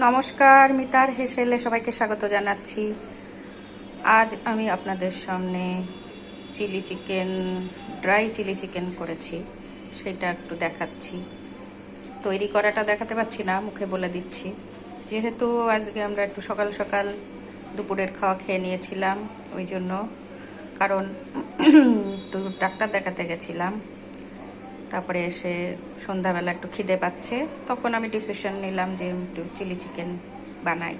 নমস্কার, মিতার হেসেলে সবাইকে স্বাগত জানাচ্ছি। আজ আমি আপনাদের সামনে ড্রাই চিলি চিকেন করেছি, সেটা একটু দেখাচ্ছি। তৈরি করাটা দেখাতে পাচ্ছি না, মুখে বলে দিচ্ছি। যেহেতু আজকে আমরা একটু সকাল সকাল দুপুরের খাওয়া খেয়ে নিয়েছিলাম, ওই জন্য, কারণ একটু ডাক্তার দেখাতে গেছিলাম, তারপরে এসে সন্ধ্যাবেলা একটু খিদে পাচ্ছে, তখন আমি ডিসিশন নিলাম যে একটু চিলি চিকেন বানাই,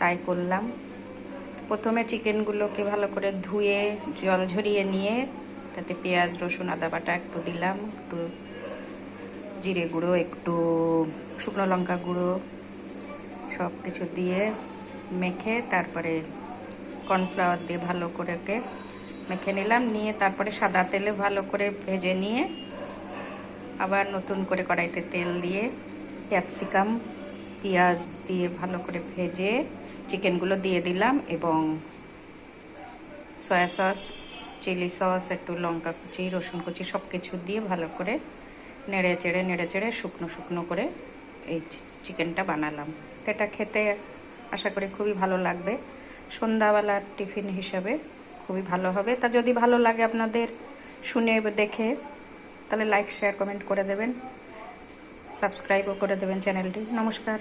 তাই করলাম। প্রথমে চিকেনগুলোকে ভালো করে ধুয়ে জল ঝরিয়ে নিয়ে তাতে পেঁয়াজ রসুন আদা বাটা একটু দিলাম, একটু জিরে গুঁড়ো, একটু শুকনো লঙ্কা গুঁড়ো, সব কিছু দিয়ে মেখে তারপরে কর্নফ্লাওয়ার দিয়ে ভালো করে মেখে নিলাম। নিয়ে তারপরে সাদা তেলে ভালো করে ভেজে নিয়ে আবার নতুন করে কড়াইতে তেল দিয়ে ক্যাপসিকাম পেঁয়াজ দিয়ে ভালো করে ভেজে চিকেনগুলো দিয়ে দিলাম, এবং সয়া সস, চিলি সস, একটু লঙ্কা কুচি, রসুন কুচি সব কিছু দিয়ে ভালো করে নেড়ে চেড়ে শুকনো শুকনো করে এই চিকেনটা বানালাম। এটা খেতে আশা করি খুবই ভালো লাগবে, সন্ধ্যাবেলার টিফিন হিসাবে খুবই ভালো হবে। তা যদি ভালো লাগে আপনাদের শুনে দেখে, তাহলে লাইক শেয়ার কমেন্ট করে দেবেন, সাবস্ক্রাইবও করে দেবেন চ্যানেলটি। নমস্কার।